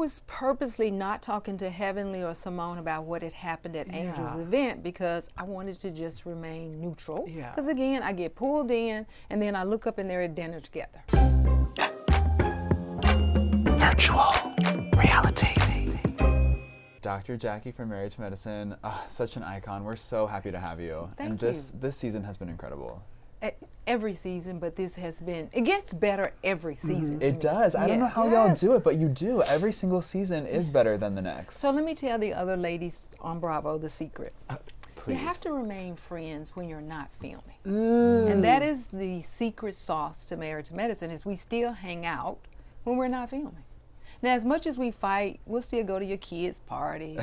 was purposely not talking to Heavenly or Simone about what had happened at Angel's event because I wanted to just remain neutral. Because again, I get pulled in and then I look up and they're at dinner together. Virtual Reality. Dr. Jackie from Married to Medicine, such an icon. We're so happy to have you. Thank you. This season has been incredible. Every season, but this has been, it gets better every season. It does. I don't know how y'all do it, but you do. Every single season is better than the next. So let me tell the other ladies on Bravo the secret. Please. You have to remain friends when you're not filming. And that is the secret sauce to Married to Medicine, is we still hang out when we're not filming. Now, as much as we fight, we'll still go to your kids' party.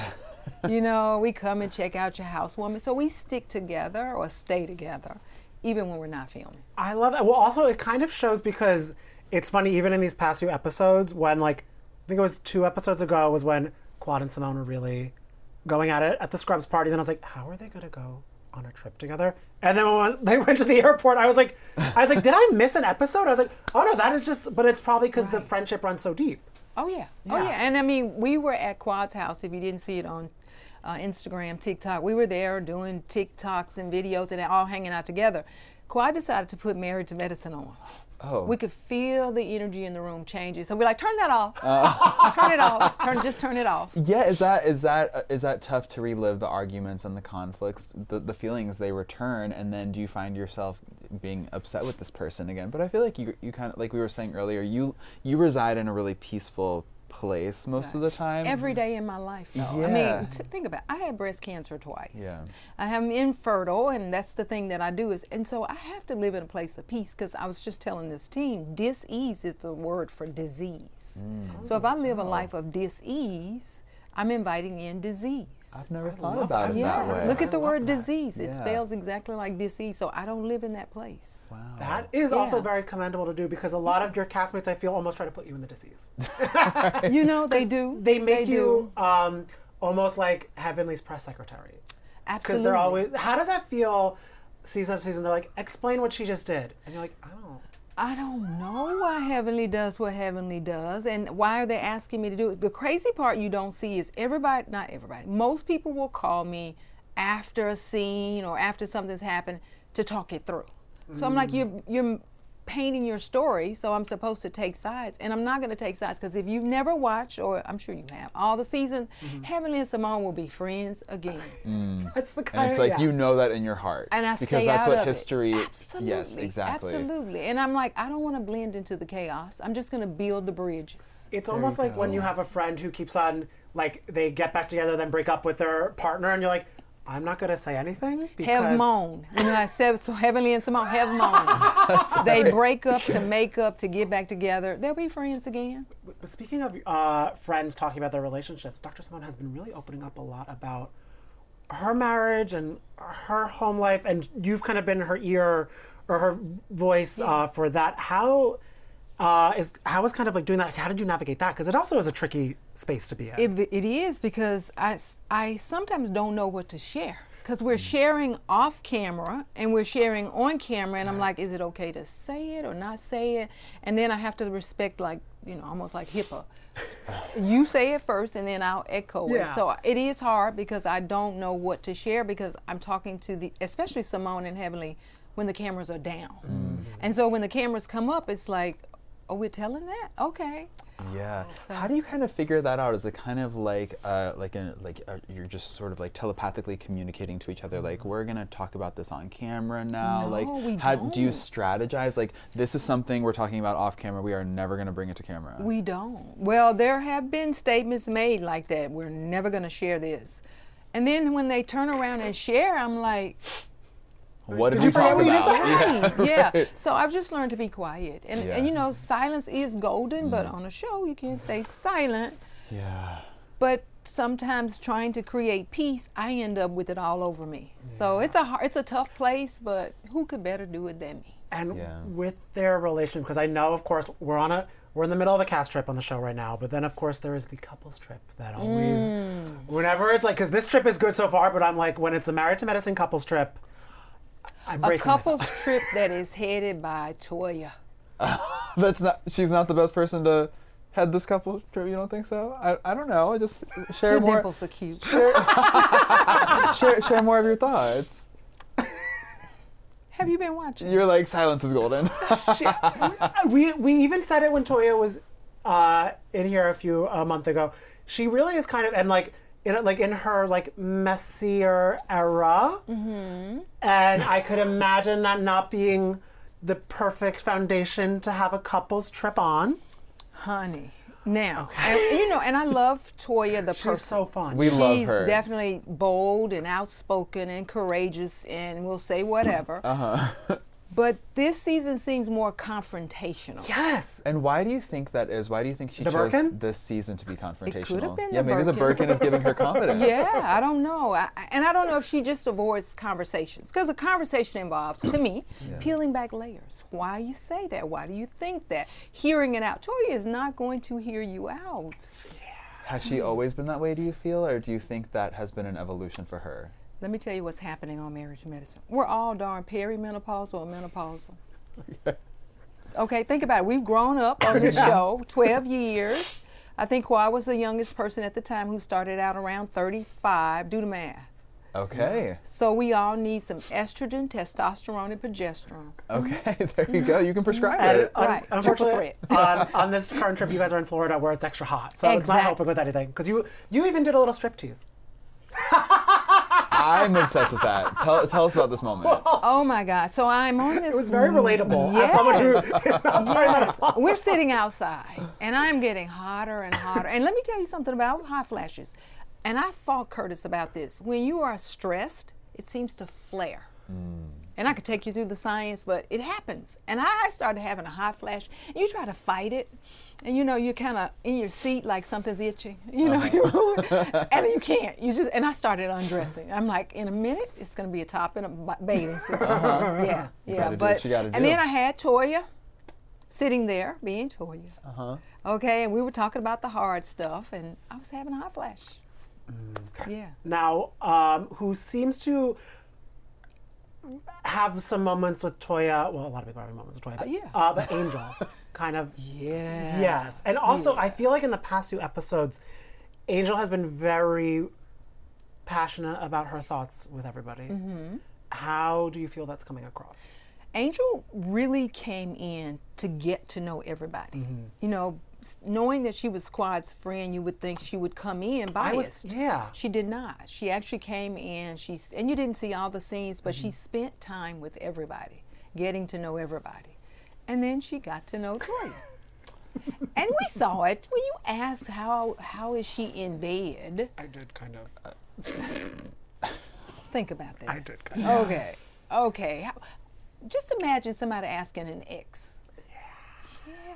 You know, we come and check out your housewarming. So we stick together or stay together, even when we're not filming. I love that. Well, also, it kind of shows because it's funny, even in these past few episodes, when, like, I think it was 2 episodes ago, was when Quad and Simone were really going at it at the Scrubs party. Then I was like, how are they going to go on a trip together? And then when they went to the airport, I was like, did I miss an episode? I was like, oh no, that is just, but it's probably because the friendship runs so deep. Oh yeah. And I mean, we were at Quad's house. If you didn't see it on Instagram, TikTok, we were there doing TikToks and videos and all hanging out together. Quad decided to put Married to Medicine on. Oh. We could feel the energy in the room changing. So we're like, turn that off. Turn it off. Just turn it off. Yeah, is that tough to relive the arguments and the conflicts, the feelings they return, and then do you find yourself being upset with this person again? But I feel like you kind of, like we were saying earlier, you reside in a really peaceful place most of the time. Every day in my life, though. Yeah. I mean, think about it. I had breast cancer twice. Yeah. I'm infertile, and that's the thing that I do and so I have to live in a place of peace, because I was just telling this team, dis-ease is the word for disease. So if I live a life of dis-ease, I'm inviting in disease. I've never thought about it that way. Look at the word disease. It spells exactly like disease, so I don't live in that place. Wow. That is also very commendable to do, because a lot of your castmates, I feel, almost try to put you in the disease. You know, they do. They make you almost like Heavenly's press secretary. Absolutely. Because they're always, how does that feel season after season? They're like, explain what she just did. And you're like, I don't know why Heavenly does what Heavenly does, and why are they asking me to do it. The crazy part you don't see is not everybody, most people will call me after a scene or after something's happened to talk it through. So I'm like, you're painting your story, so I'm supposed to take sides, and I'm not going to take sides, because if you've never watched, or I'm sure you have, all the seasons, Heavenly and Simone will be friends again. that's the And it's like, you know that in your heart. And I because stay that's out what of history. it. Absolutely. Yes, exactly. Absolutely. And I'm like, I don't want to blend into the chaos. I'm just going to build the bridges. It's almost like when you have a friend who keeps on, like, they get back together, then break up with their partner, and you're like, I'm not going to say anything because... Have moan. You know, I said, so Heavenly and Simone, have moan. They break up to make up, to get back together. They'll be friends again. But speaking of friends talking about their relationships, Dr. Simone has been really opening up a lot about her marriage and her home life, and you've kind of been her ear or her voice for that. How is kind of like doing that? How did you navigate that? Because it also is a tricky space to be in. It is, because I sometimes don't know what to share, because we're sharing off camera and we're sharing on camera, and I'm like, is it okay to say it or not say it? And then I have to respect, like, you know, almost like HIPAA. You say it first and then I'll echo it. So it is hard, because I don't know what to share, because I'm talking to especially Simone and Heavenly, when the cameras are down. And so when the cameras come up, it's like, oh, we're telling that? Okay. Yeah. So. How do you kind of figure that out? Is it kind of like you're just sort of like telepathically communicating to each other, like, we're gonna talk about this on camera now? No, like, we how don't. do you strategize? Like, this is something we're talking about off camera. We are never gonna bring it to camera. We don't. Well, there have been statements made like that. We're never gonna share this. And then when they turn around and share, I'm like, what did you talk about? Yeah. So I've just learned to be quiet. And you know, silence is golden, but on a show you can't stay silent. Yeah. But sometimes trying to create peace, I end up with it all over me. So it's a tough place, but who could better do it than me? And with their relationship, because I know, of course, we're in the middle of a cast trip on the show right now, but then, of course, there is the couples trip that always, whenever it's like, because this trip is good so far, but I'm like, when it's a Married to Medicine couples trip, I'm bracing couples myself. trip that is headed by Toya. She's not the best person to had this couple trip? You don't think so? I don't know. Just share Your more. dimples are cute. Share more of your thoughts. Have you been watching? You're like, silence is golden. We even said it when Toya was in here a month ago. She really is kind of, and like in her like messier era, and I could imagine that not being the perfect foundation to have a couples trip on. Honey. Now, and I love Toya the person. She's so fun. We love She's her. definitely bold and outspoken and courageous and will say whatever. But this season seems more confrontational. Yes. And why do you think that is? Why do you think she The chose Birkin? this season to be confrontational? could have been yeah, the maybe the Birkin. Birkin is giving her confidence. Yeah, I don't know. And I don't know if she just avoids conversations. Because a conversation involves, to me, peeling back layers. Why you say that? Why do you think that? Hearing it out. Toya is not going to hear you out. Has she always been that way, do you feel? Or do you think that has been an evolution for her? Let me tell you what's happening on Marriage Medicine. We're all darn perimenopausal or menopausal. Okay, think about it. We've grown up on this show 12 years. I think Quad was the youngest person at the time who started out around 35. Do the math. Okay. So we all need some estrogen, testosterone, and progesterone. Okay, there you go. You can prescribe And it. Right. unfortunately, Triple on this current trip, you guys are in Florida where it's extra hot, so it's not Exact- helping with anything. Because you even did a little striptease. I'm obsessed with that. Tell us about this moment. Oh my God. So I'm on this. It was very relatable. Yes. As someone who is not Yes. We're sitting outside, and I'm getting hotter and hotter. And let me tell you something about hot flashes. And I fought Curtis about this. When you are stressed, it seems to flare. And I could take you through the science, but it happens. And I started having a hot flash. And you try to fight it, and you're kind of in your seat like something's itching. And you can't. And I started undressing. I'm like, in a minute, it's going to be a top and a bathing suit. Yeah. Gotta do what you gotta And do. then I had Toya sitting there, being Toya. Okay, and we were talking about the hard stuff, and I was having a hot flash. Yeah. Now, who seems to have some moments with Toya. Well, a lot of people are having moments with Toya. But, yeah. But Angel, kind of. Yeah. Yes. And also, I feel like in the past few episodes, Angel has been very passionate about her thoughts with everybody. How do you feel that's coming across? Angel really came in to get to know everybody. Knowing that she was Quad's friend, you would think she would come in biased. She did not. She actually came in, and you didn't see all the scenes, but she spent time with everybody, getting to know everybody. And then she got to know Toya. And we saw it when you asked how is she in bed. I did kind of. Think about that. I did kind of. Okay. Just imagine somebody asking an ex.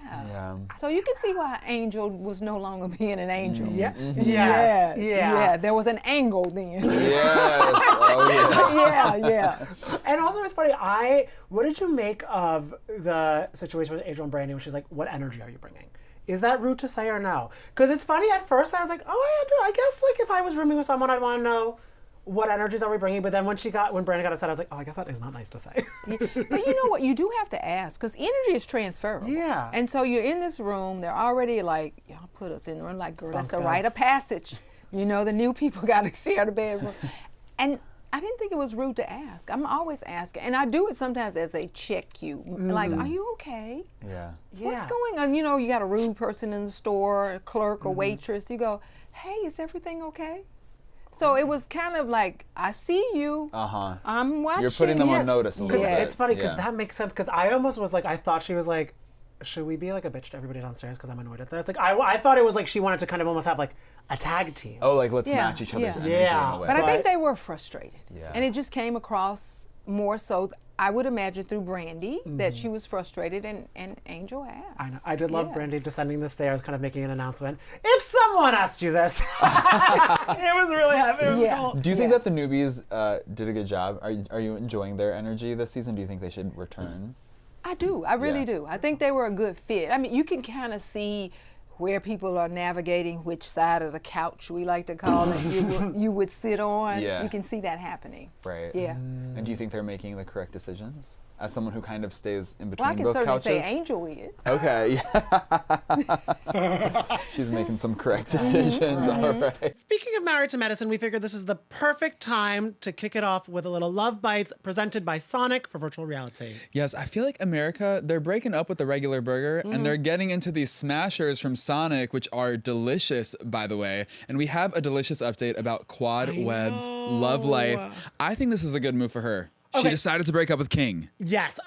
Yeah. So you can see why Angel was no longer being an angel. Yeah. Yes. Yeah. There was an angle then. Yes. Oh, yeah. yeah. And also, it's funny. What did you make of the situation with Angel and Brandy when she's like, "What energy are you bringing?" Is that rude to say or no? Because it's funny. At first, I was like, "Oh, I guess like if I was rooming with someone, I'd want to know what energies are we bringing." But then when Brandy got upset, I was like, "Oh, I guess that is not nice to say." But you know what? You do have to ask because energy is transferable. Yeah. And so you're in this room. They're already like, y'all put us in the room like, girl, that's the Bunk rite of beds. passage. The new people got to share the bedroom. And I didn't think it was rude to ask. I'm always asking. And I do it sometimes as a check you. Like, are you okay? Yeah. What's going on? You got a rude person in the store, a clerk or waitress. You go, hey, is everything okay? So it was kind of like, I see you. I'm watching. You're putting them on notice a little bit. It's funny because Yeah. that makes sense. Because I almost was like, I thought she was like, should we be like a bitch to everybody downstairs? Because I'm annoyed at this. Like, I thought it was like she wanted to kind of almost have like a tag team. Oh, like let's Yeah, match each other's yeah. energy Yeah. in a way. But I think But- they were frustrated. Yeah. And it just came across more so, I would imagine, through Brandy, that she was frustrated and Angel asked. I know. I did love Yeah. Brandy descending the stairs, kind of making an announcement. If someone asked you this, it was really happy. It was Yeah. cool. Do you think that the newbies did a good job? Are you enjoying their energy this season? Do you think they should return? I do. I really Yeah. do. I think they were a good fit. I mean, you can kind of see where people are navigating which side of the couch, we like to call it, you would sit on. Yeah. You can see that happening. Right. Yeah. And do you think they're making the correct decisions? as someone who kind of stays in Well, I between can both certainly couches. say Angel is. Okay, yeah. She's making some correct decisions. All right. Speaking of Married to Medicine, we figured this is the perfect time to kick it off with a little Love Bites presented by Sonic for Virtual Reality. Yes, I feel like America, they're breaking up with the regular burger and they're getting into these smashers from Sonic, which are delicious, by the way. And we have a delicious update about Quad Webb's love life. I think this is a good move for her. She Okay. decided to break up with King. Yes,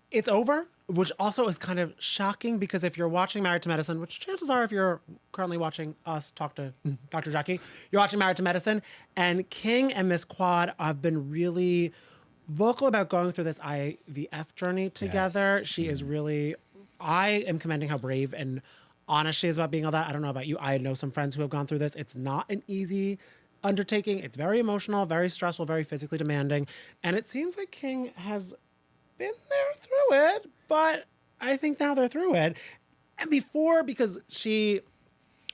it's over, which also is kind of shocking because if you're watching Married to Medicine, which chances are if you're currently watching us talk to Dr. Jackie, you're watching Married to Medicine, and King and Miss Quad have been really vocal about going through this IVF journey together. Yes. She is really, I am commending how brave and honest she is about being all that. I don't know about you. I know some friends who have gone through this. It's not an easy undertaking. It's very emotional, very stressful, very physically demanding. And it seems like King has been there through it, but I think now they're through it. And before, because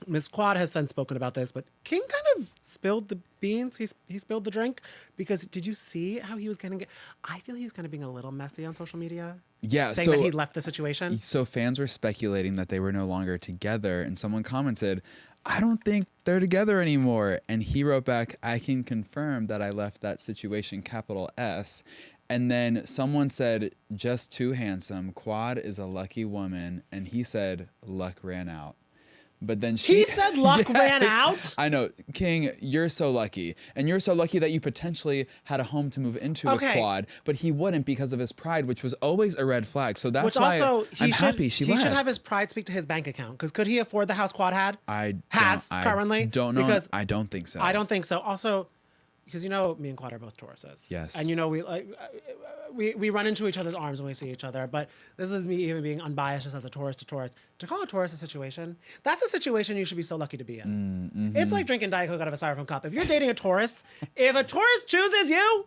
Miss Quad has since spoken about this, but King kind of spilled the beans. He spilled the drink because did you see how he was getting? I feel he was kind of being a little messy on social media. Yeah, saying that he left the situation. So fans were speculating that they were no longer together, and someone commented, I don't think they're together anymore. And he wrote back, I can confirm that I left that situation, capital S. And then someone said, just too handsome. Quad is a lucky woman. And he said, luck ran out. But then He said luck ran out? I know. King, you're so lucky. And you're so lucky that you potentially had a home to move into with Quad. But he wouldn't because of his pride, which was always a red flag. So that's why I'm happy she left. He should have his pride speak to his bank account. Because could he afford the house Quad had? Currently? I don't know. Because I don't think so. I don't think so. Also, because you know me and Quad are both Tauruses. Yes. And you know we run into each other's arms when we see each other. But this is me even being unbiased just as a Taurus to Taurus. To call a Taurus a situation, that's a situation you should be so lucky to be in. It's like drinking Diet Coke out of a styrofoam cup. If you're dating a Taurus, if a Taurus chooses you,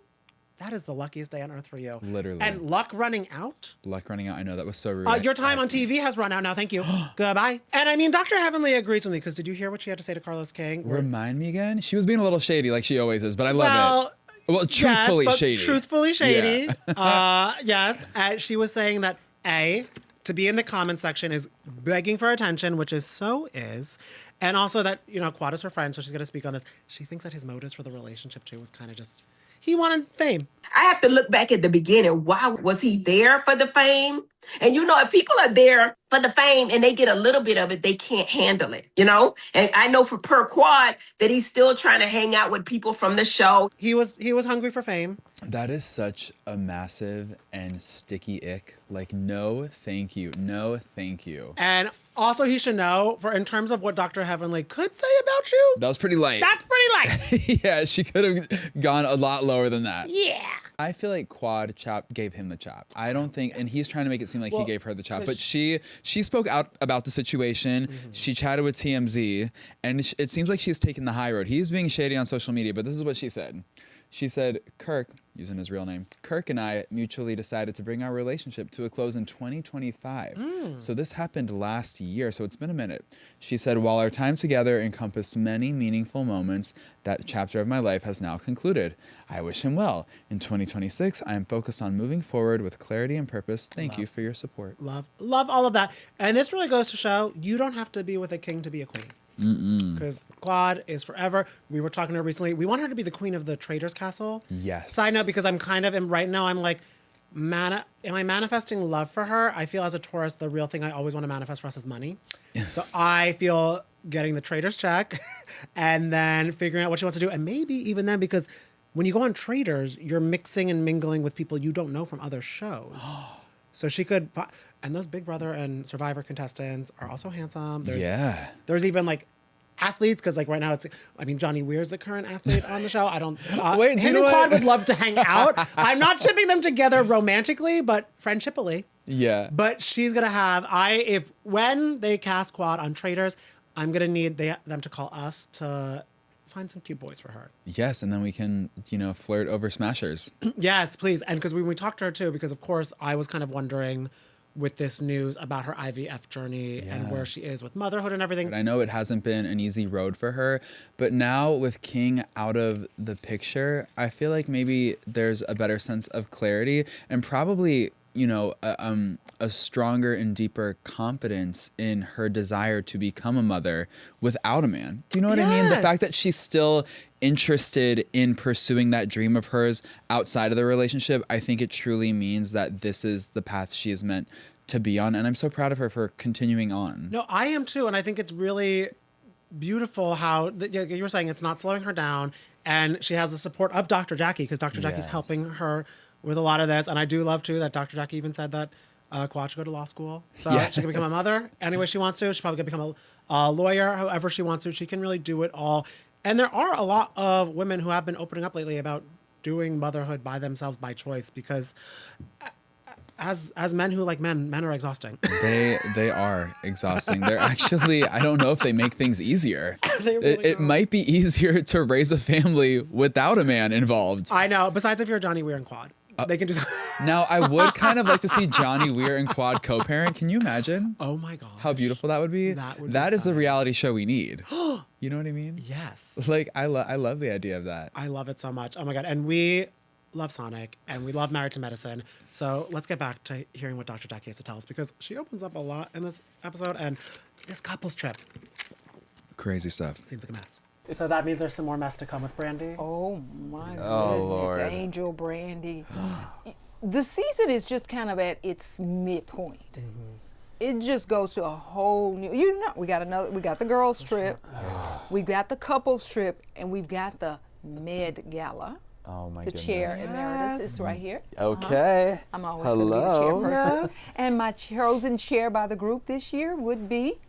that is the luckiest day on earth for you. Literally. And luck running out. Luck running out. I know that was so rude. Your time on TV has run out now. Thank you. Goodbye. And I mean, Dr. Heavenly agrees with me because did you hear what she had to say to Carlos King? Remind me again? She was being a little shady like she always is, but I love it. Well, truthfully yes, but shady. Truthfully shady. Yeah. Yes. She was saying that to be in the comment section is begging for attention, which is so is. And also that, Quad is her friend, so she's going to speak on this. She thinks that his motives for the relationship too was kind of just, he wanted fame. I have to look back at the beginning. Why was he there for the fame? And if people are there for the fame and they get a little bit of it, they can't handle it, And I know per Quad that he's still trying to hang out with people from the show. He was hungry for fame. That is such a massive and sticky ick. Like, no, thank you. No, thank you. And also he should know, in terms of what Dr. Heavenly could say about you. That was pretty light. That's pretty light. Yeah, she could have gone a lot lower than that. Yeah. I feel like Quad gave him the chop. I don't think, and he's trying to make it seem like he gave her the chop, but she spoke out about the situation. She chatted with TMZ, and it seems like she's taken the high road. He's being shady on social media, but this is what she said. She said, Kirk, using his real name, Kirk and I mutually decided to bring our relationship to a close in 2025. So this happened last year, so it's been a minute. She said, while our time together encompassed many meaningful moments, that chapter of my life has now concluded. I wish him well. In 2026, I am focused on moving forward with clarity and purpose. Thank you for your support. Love all of that. And this really goes to show you don't have to be with a king to be a queen. Because Quad is forever. We were talking to her recently. We want her to be the queen of the Trader's Castle. Yes. Side note, because I'm kind of, right now I'm like, am I manifesting love for her? I feel as a Taurus, the real thing I always want to manifest for us is money. So I feel getting the Trader's check and then figuring out what she wants to do. And maybe even then, because when you go on Traders, you're mixing and mingling with people you don't know from other shows. So she could, and those Big Brother and Survivor contestants are also handsome. There's even like athletes, because like right now Johnny Weir's the current athlete on the show. I don't, Wait, him and Quad would love to hang out. I'm not shipping them together romantically, but friendshipily. Yeah. But she's going to have, when they cast Quad on Traders, I'm going to need them to call us to find some cute boys for her. Yes, and then we can, flirt over smashers. Yes, please. And because when we talked to her too, because of course I was kind of wondering with this news about her IVF journey and where she is with motherhood and everything. I know it hasn't been an easy road for her, but now with King out of the picture, I feel like maybe there's a better sense of clarity and probably, you know, a stronger and deeper confidence in her desire to become a mother without a man. Do you know what I mean? The fact that she's still interested in pursuing that dream of hers outside of the relationship, I think it truly means that this is the path she is meant to be on. And I'm so proud of her for continuing on. No, I am too. And I think it's really beautiful how you were saying it's not slowing her down. And she has the support of Dr. Jackie because Dr. Jackie's helping her with a lot of this. And I do love too that Dr. Jackie even said that Quad should go to law school. So she can become a mother any way she wants to. She's probably going to become a lawyer, however she wants to. She can really do it all. And there are a lot of women who have been opening up lately about doing motherhood by themselves, by choice, because as men who like men are exhausting. They are exhausting. They're actually, I don't know if they make things easier. It might be easier to raise a family without a man involved. I know. Besides if you're Johnny Weir and Quad. They can do something. Now, I would kind of like to see Johnny Weir and Quad co-parent. Can you imagine? Oh my God. How beautiful that would be. That is the reality show we need. You know what I mean? Yes. Like, I love the idea of that. I love it so much. Oh my God. And we love Sonic and we love Married to Medicine. So let's get back to hearing what Dr. Jackie has to tell us because she opens up a lot in this episode and this couple's trip. Crazy stuff. Seems like a mess. So that means there's some more mess to come with Brandy? Oh my goodness, Lord. Angel Brandy. The season is just kind of at its midpoint. It just goes to a whole new, we got the girls trip, we got the couples trip, and we've got the Med Gala. Oh my the goodness. Chair emeritus is right here. Okay. I'm always going to be the chairperson. Yes. And my chosen chair by the group this year would be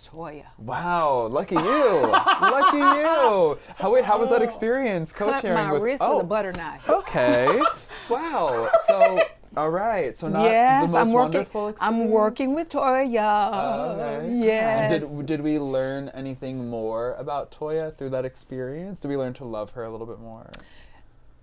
Toya. Wow, lucky you. Lucky you. How was that experience Cut co-chairing my with wrist with a butter knife. Okay. Wow. So all right. So not Yes, the most I'm working. wonderful experience. I'm working with Toya. Okay. Yes. Did we learn anything more about Toya through that experience? Did we learn to love her a little bit more?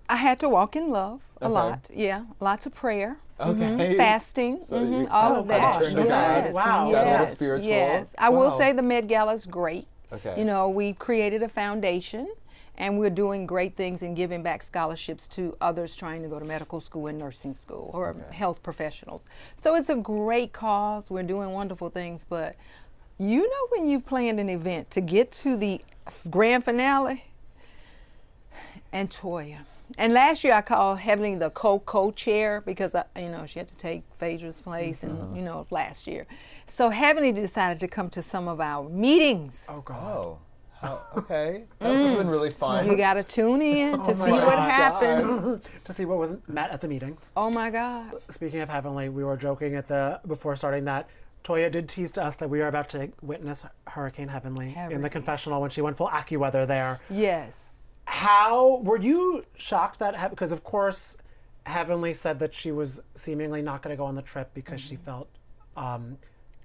I had to walk in love a Okay. lot. Yeah, lots of prayer. Okay. Fasting. So you all of that. turned to God. Wow. Got a little Yes. spiritual. Yes. I will Wow. say the Med Gala is great. Okay. You know, we created a foundation and we're doing great things and giving back scholarships to others trying to go to medical school and nursing school or health professionals. So it's a great cause. We're doing wonderful things, but you know when you've planned an event to get to the grand finale and Toya. And last year I called Heavenly the co-chair because she had to take Phaedra's place and last year. So Heavenly decided to come to some of our meetings. Oh God. Oh. Okay. That's been really fun. You got to tune in to see my what God. happened. To see what was met at the meetings. Oh my God. Speaking of Heavenly, we were joking before starting that Toya did tease to us that we are about to witness Hurricane Heavenly in the confessional when she went full AccuWeather there. Yes. How were you shocked that because of course Heavenly said that she was seemingly not going to go on the trip because she felt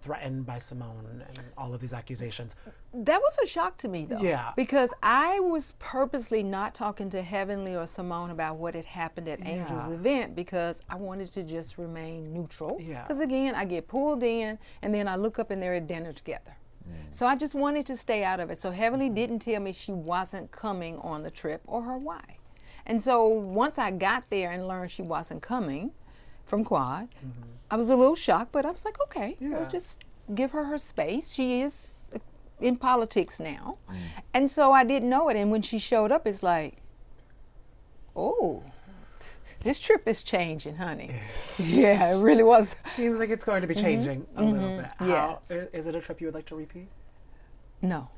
threatened by Simone and all of these accusations. That was a shock to me though. Yeah. Because I was purposely not talking to Heavenly or Simone about what had happened at Angel's event because I wanted to just remain neutral. Yeah. Because again, I get pulled in and then I look up and they're at dinner together. So I just wanted to stay out of it. So Heavenly didn't tell me she wasn't coming on the trip or her why. And so once I got there and learned she wasn't coming from Quad, I was a little shocked, but I was like, okay, we'll just give her space. She is in politics now. And so I didn't know it. And when she showed up, it's like, oh, this trip is changing, honey. Yeah, it really was. Seems like it's going to be changing a little bit. Yes. Is it a trip you would like to repeat? No.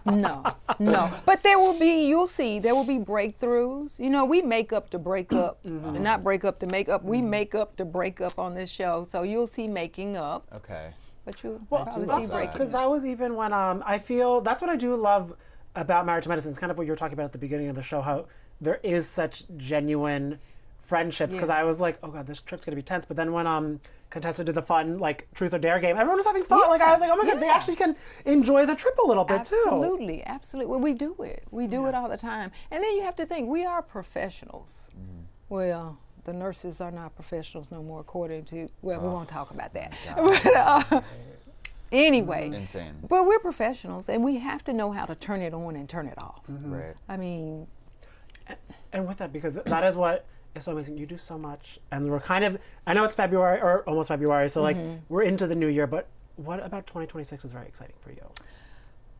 No. But there will be, you'll see, there will be breakthroughs. You know, we make up to break up, and not break up to make up. We make up to break up on this show. So you'll see making up. Okay. But you'll Well, probably see breaking because up. that was even when I feel that's what I do love about Married to Medicine. It's kind of what you were talking about at the beginning of the show, how there is such genuine friendships. Because I was like, oh God, this trip's gonna be tense. But then when Contessa did the fun like truth or dare game, everyone was having fun. Like I was like, oh my God, they actually can enjoy the trip a little bit too. Absolutely. Well, we do it. We do it all the time. And then you have to think, we are professionals. Well, the nurses are not professionals no more, according to, well, we won't talk about that. But, anyway, Insane. but we're professionals, and we have to know how to turn it on and turn it off. Right. I mean, And with that, because that is what is so amazing. You do so much, and we're kind of, I know it's February, or almost February, so like we're into the new year, but what about 2026 is very exciting for you?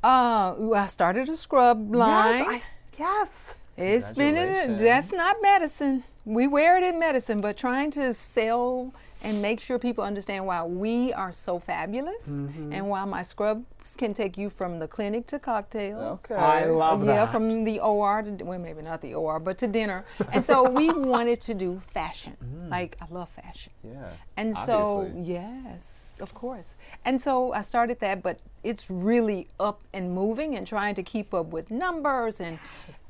I started a scrub line. Yes. It's been that's not medicine. We wear it in medicine, but trying to sell and make sure people understand why we are so fabulous and why my scrubs can take you from the clinic to cocktails. Okay. I love that. Yeah, from the OR to, well, maybe not the OR, but to dinner. And so we wanted to do fashion. Like, I love fashion. Yeah. And so, obviously. yes, of course. And so I started that, but it's really up and moving and trying to keep up with numbers and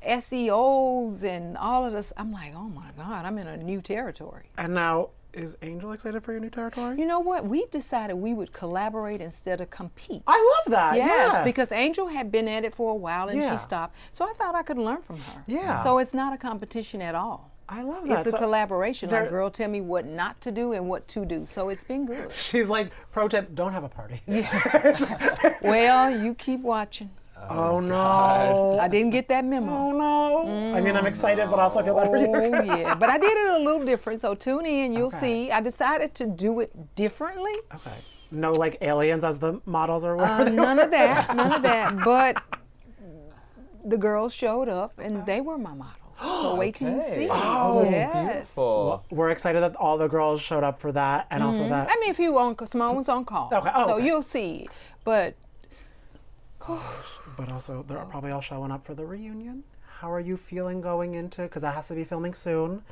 SEOs and all of this. I'm like, oh my God, I'm in a new territory. And now, is Angel excited for your new territory? You know what? We decided we would collaborate instead of compete. I love that. Yes, because Angel had been at it for a while and Yeah. she stopped. So I thought I could learn from her. Yeah. So it's not a competition at all. I love that. It's a So collaboration. there- Like, girl, tell me what not to do and what to do. So it's been good. she's like, pro tip, don't have a party. Well, you keep watching. Oh no. I didn't get that memo. Oh no. I mean, I'm excited, but also I feel bad for you. Oh, yeah. But I did it a little different. So tune in, you'll Okay. see. I decided to do it differently. Okay. No, like aliens as the models or whatever. None of that. None of that. But the girls showed up and they were my models. So wait till you see. Oh, yes. Beautiful. We're excited that all the girls showed up for that, and also that. I mean, if you on, Simone was on call. Okay. Oh, so okay. you'll see. But But also, they're probably all showing up for the reunion. How are you feeling going into? Because that has to be filming soon.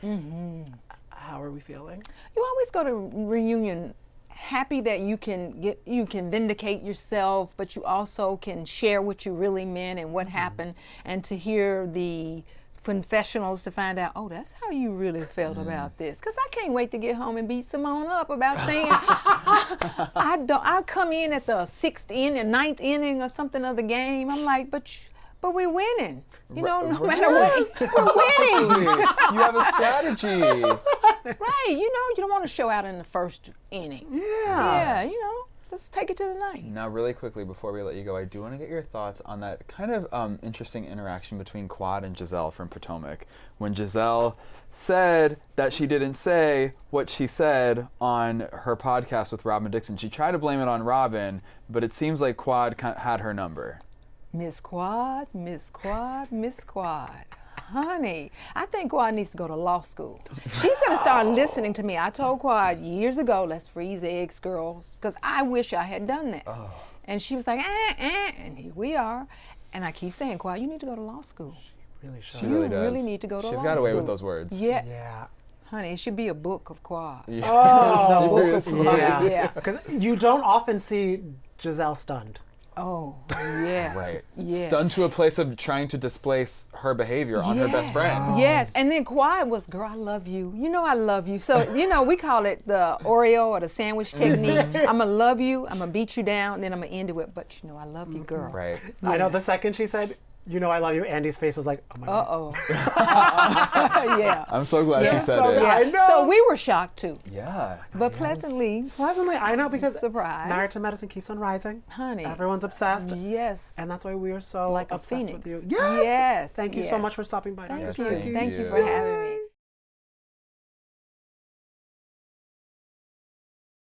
How are we feeling? you always go to reunion happy that you can vindicate yourself, but you also can share what you really meant and what happened, and to hear the confessionals to find out, oh, that's how you really felt about this. Because I can't wait to get home and beat Simone up about saying I come in at the 6th inning, 9th inning or something of the game. I'm like, but we're winning. You know, no matter what, we're winning. You have a strategy. Right, you know, you don't want to show out in the first inning. Yeah, you know, let's take it to the ninth. Now, really quickly, before we let you go, I do want to get your thoughts on that kind of interesting interaction between Quad and Giselle from Potomac. When Giselle said that she didn't say what she said on her podcast with Robin Dixon, she tried to blame it on Robin, but it seems like Quad had her number. Miss Quad, Miss Quad, Miss Quad. Honey, I think Quad needs to go to law school. She's going to start listening to me. I told Quad years ago, let's freeze eggs, girls, because I wish I had done that. And she was like, and here we are. And I keep saying, Quad, you need to go to law school. Really should. She really does. really need to go to law She's got away with school. those words. Yeah. Yeah. Honey, it should be a book of Quad. Yeah. Oh, Seriously. yeah. Yeah. Because you don't often see Giselle stunned. Oh, yes. Right. Yes. Stunned to a place of trying to displace her behavior on her best friend. Yes, and then Quad was, girl, I love you. You know I love you. So, you know, we call it the Oreo or the sandwich technique. I'm going to love you, I'm going to beat you down, then I'm going to end it with, but you know I love you, girl. Right. I know the second she said, you know I love you, Andy's face was like, oh my God. Uh-oh. Yeah. I'm so glad she said so it. glad. I Yeah. know. So we were shocked too, Yeah. but pleasantly, Pleasantly, I know, because Surprise. Married to Medicine keeps on rising. honey. Everyone's obsessed. Yes. And that's why we are so Like a obsessed phoenix. with you. Yes. Yes, Thank you so yes. much for stopping by. Thank Dr. you. Thank Thank you you. for having me.